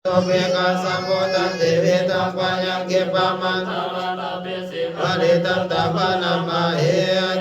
โตเบกาสัมโพธันติเวตังปัญญังเกปะมันปริตันตปานามาเอ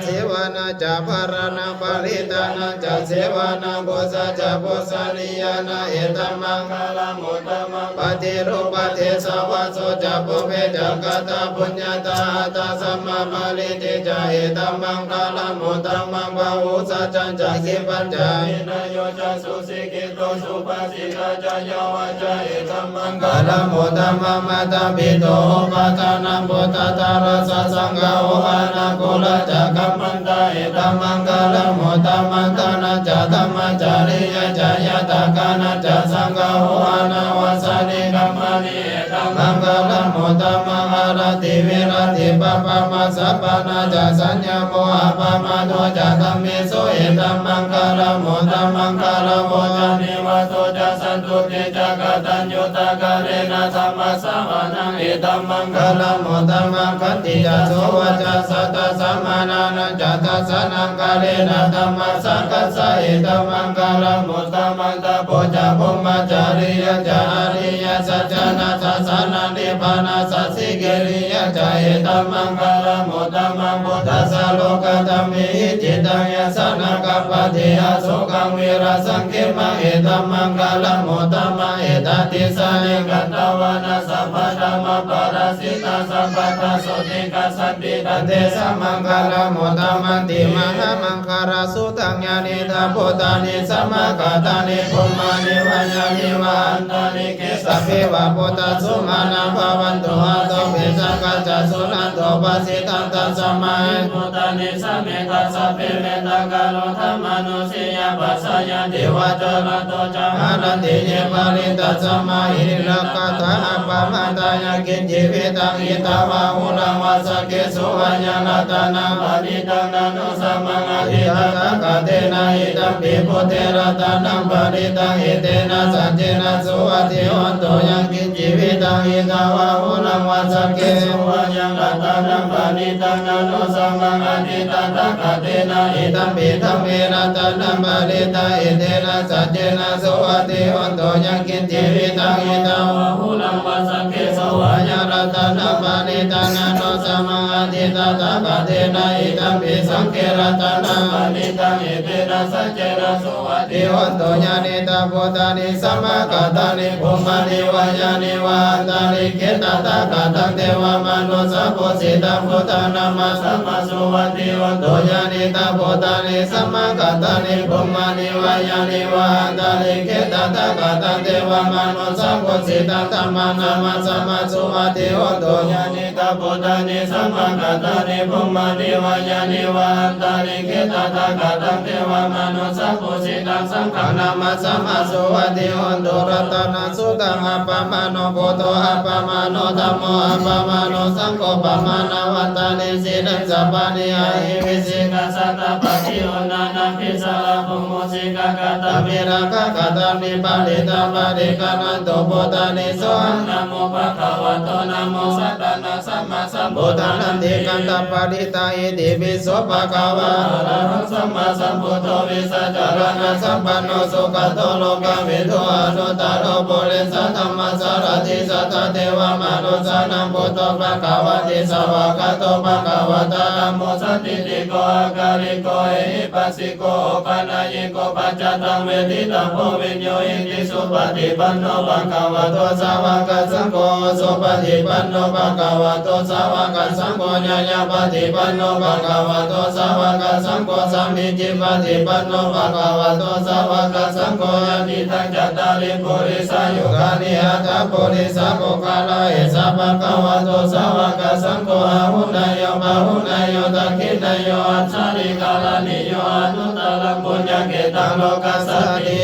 เสวนาจาภารณะปริตานังจาเสวนาโพสะจาโพสานิยานะเอตัมมังคลังอุตตมังปฏิรูปเทสวะโสจาปุเปจักตาปุญญาตาตาสัมมาปาลิติจาเอตัมมังคลังอุตตมังบาหุสัจจังจักขิปัญจายนะโยจะสุสิกิโตสุปสิกาจายาวาจาเอตัมมังคลังอุตตมังมัตตปิโตปัตนะปุตตะรสสังฆโออานะโกลจักขัมมันตาเอตัมมังคลังอุตตมังตนะจตัมมะจาริยจายตากานะจสังฆโออานะวสานิกัมมานิเอตัมมังคลังอุตตมังอะระติวิรติปะปะมะสัพพะนะจสัญญโมอะปะมะโตจะธัมมิโสเอตัมมังคลังอุตตมังคลังโวจะนิวะโตจะสันตุติจักตัญญูตากะเรนะธัมมะสวะนังเอตัมมังคลังอุตตมังคันติจะโสวะจะสัตตะสัมมานานัจตัสสะนังกะเรนะธัมมะสังคัสสะเอตัมมังคลังอุตตมังตะโพจะภุมมะจาริยจาอริยสัจจานะสัสสะนะนิพพานะสัสสิเกริยจาเอตัมมังคลังอุตตมังพุทธัสสะโลกธัมมิจิตังยะสะนะกัปปะติอโสกังวิราสังเขมะเอตัมมังคลังอุตตมังเอตติสานิกันตวานะสัพพะธัมมะปารสิตาสัพพะทาโสติกัสสันติตันเตสะมังคลังอุตตมังติมหามังคาราสุตังญาณิตาโพธานิสัมมากัตตานิภุมมานิวัญญานิวันตานิเกสัพเพวะโพธาสุมานาภวันตุหะโตเปสังกัจจสุนันโตปัสสิตังตัสสะมัยโพธานิสัมเมตัสสะเปเมตังกะโลธัมมานุสิยปัสสะยันติวะจรโตจะหานันติเยปะริตัสสะมาหิรักขะทะอะปะมันตายะกินจิวิตังอิตาวะหุลังวะสะเกสุวัญญาณตานังปะริตังนานุสัมมังอธิตตะกะเตนะอิตัมปิพุทเทระตานังปะริตังอิเตนะสัจเจนะสุวัติโหนโตยังกินจิวิตังอิตาวะหุลังวะสะเกสุวัญญาณตานังปะริตังนานุสัมมังอธิตตะกะเตนะอิตัมปิธัมเมระตานังปะริตังอิเตนะสัจเจนะสุวัติโหนโตยังกินจิวิตังอิตาวะหุลังวะสะเกสุวัญญาณตานังปะริตังนานุสัมมังอธิตตะกะเตนะอิตัมปิสังเกระตานังปะริตังอิเตนะสัจเจนะสุวัติโหนโตญาณิตาโพธานิสัมมากัตตานิภุมมานิวัญญานิวันตานิเกตตะกะตังเทวมนุสสะโพสิตังพุทธานามาสัมมาสุวัติโหนโตญาณิตาโพธานิสัมมากัตตานิภุมมานิวัญญานิวันตานิเกตตะกะตังเทวมนุสสะโพสิตังธัมมานามาสัมมาสุวัติโหนโตญาณิตาโพธานิสัมมากัตตานิภุมมานิวัญญานิวันตานิเกตตะกะตังเทวมนุสสะโพสิตังสังฆานามาสัมมาสุวัติโหนโตรัตนะสุตังอะปะมาโนโพโตอะปะมาโนธัมโมอะปะมาโนสังโฆปะมานาวันตานิสินังสัพพะนิอาหิวิสิกาสัตตะปะทิโอนานะภิสาระภุมโมสิกากะตะมิระกะกะตะนิปะริตะปะริกะนันโตโพธานิโสนะโมภะคะวะโตนะโมสัตตะนะสัมมาสัมพุทธังนันติกันตะปะริตาอิติปิโสภะคะวะอะระหังสัมมาสัมพุทโธวิสัจจารณะสัมปันโนสุขโตโลกวิทูอนุตตโรปุริสธัมมัสสารติสัทธเทวมนุสสานังพุทโธภะคะวะติสวากขาโตภะคะวะตะธัมโมสันติติโกอาการิโกเอหิปัสสิโกปะนายิโกปัจจตังเวทิตังโพวิญโยอิติสุปฏิปันโนภะคะวะโตสาวกสังโฆสุปฏิปันโนภะคะวะโตสาวกสังโฆญาญาปฏิปันโนภะคะวะโตสาวกสังโฆสัมมิจิปฏิปันโนภะคะวะโตสาวกสังโฆญาณิทังจัตตาริปุริสายุคานิหัตถปุริสาโภคาลาเอสะภะคะวะโตสาวกสังโฆอาหุนายโยมะหุนายโยตักขินายโยอัจฉริกาลานิโยอนุตตรังปุญญเกตังโลกัสสติ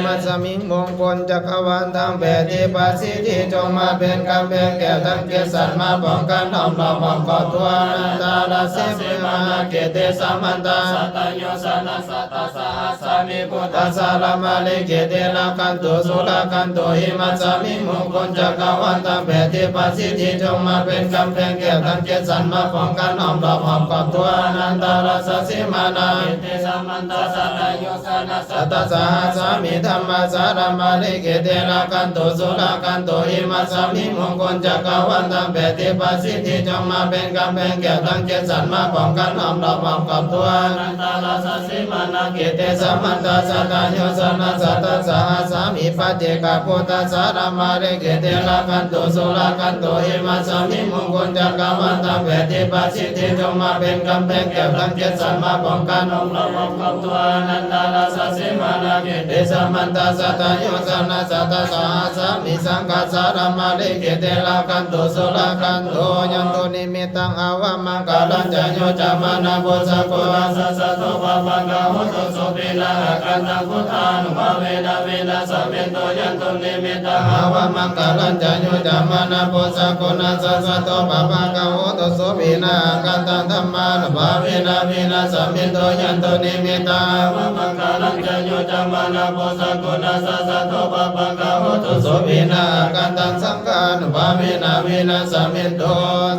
มัสสมิงมงคลจักรวาลทั้งแปดที่ประสิทธิจงมาเป็นกำแพงแก่ทั้งเกษัตริย์มาป้องกันน้อมรอบป้องกันตัวอนันตาลเสมานาเกเตสัมมันตาสัตตโยสนัสสัตตสหัสสามิพุทธัสสะละมะเลเกเตนะคันตุสุราคันตุหิมัสสมิงมงคลจักรวาลทั้งแปดที่ประสิทธิจงมาเป็นกำแพงแก่ทั้งเกษัตริย์มาป้องกันน้อมรอบป้องกันตัวอนันตาลเสมานาเกเตสัมมันตาสัตตโยสนัสสัตตสหัสสามิธัมมา สารมาลิเกเตระกันโตสุรกันโตอิมัสสมิมงคลจักรวันตังเปติปัสสิทธิจงมาเป็นกำแพงแก้วทั้งเจ็ดสันมาป้องกันอ้อมรอบอ้อมกับตัวนันตาลาสัสสิมานาเกเตสัมมันตาสัตตาโยสนะสัตตสหสามิปัจเจกพุทธสารมาลิเกเตระกันโตสุรกันโตอิมัสสมิมงคลจักรวันตังเปติปัสสิทธิจงมาเป็นกำแพงแก้วทั้งเจ็ดสันมาป้องกันอ้อมรอบอ้อมกับตัวนันตาลาสัสสิมานาเกเตสัมมันตาสัตตาโยสนะสัตตสหสามิสังฆสารมาลิเกเตระกันโตสุรกันโตยันโตนิมิตังอาวะมังกาลัญจโยจามานาโพสโกอาสสะโตภะปังกะโหตุโสปินะกันตังพุทธานุภาเวนะเวนะสัมเมโตยันโตนิมิตังอาวะมังกาลัญจโยจามานาโพสโกนาสสะโตภะปังกะโหตุโสปินะกันตังธัมมานุภาเวนะเวนะสัมเมโตยันโตนิมิตังอาวะมังกาลัญจโยจามานาโพสโกนาสสะโตภะปังกะโหตุโสปินะกันตังสังฆานุภาเวนะเวนะสัมเมโต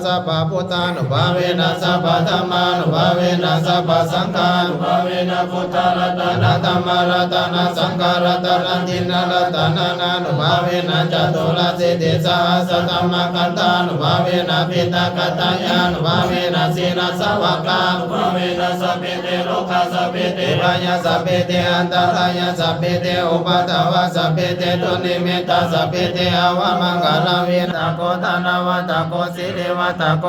สัพพะพุทธานุภาเวนะสัพพะธัมมานุภาเวนะสัพพะสังฆานุภาเวนะพุทธรัตนะธัมมรัตนะสังฆรัตนะทินรัตนะนานุภาเวนะจตุรสิทธิสหสธัมมคันธานุภาเวนะปิตากัตตายานุภาเวนะสีรสวากานุภาเวนะสัพเพเตโลกาสัพเพเตพยาสัพเพเตอันตรายาสัพเพเตอุปัฏฐวะสัพเพเตตุนิมิตาสัพเพเตอวะมังคลวิตาโกธนวัตโกสิริวัตโก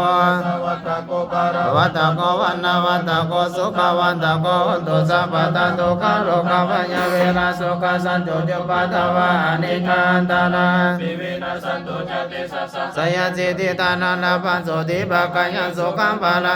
วัตโกปารวัตโกวันนวัตโกสุขวัตโกตุสัพพะตันตุขโลกปัญญเวนะสุขสันตุจปัตถวะอนิคันตนะปิเวนะสันตุจติสัสสะสยสิทธิตานันปันโสติภะกัญญสุขังภาล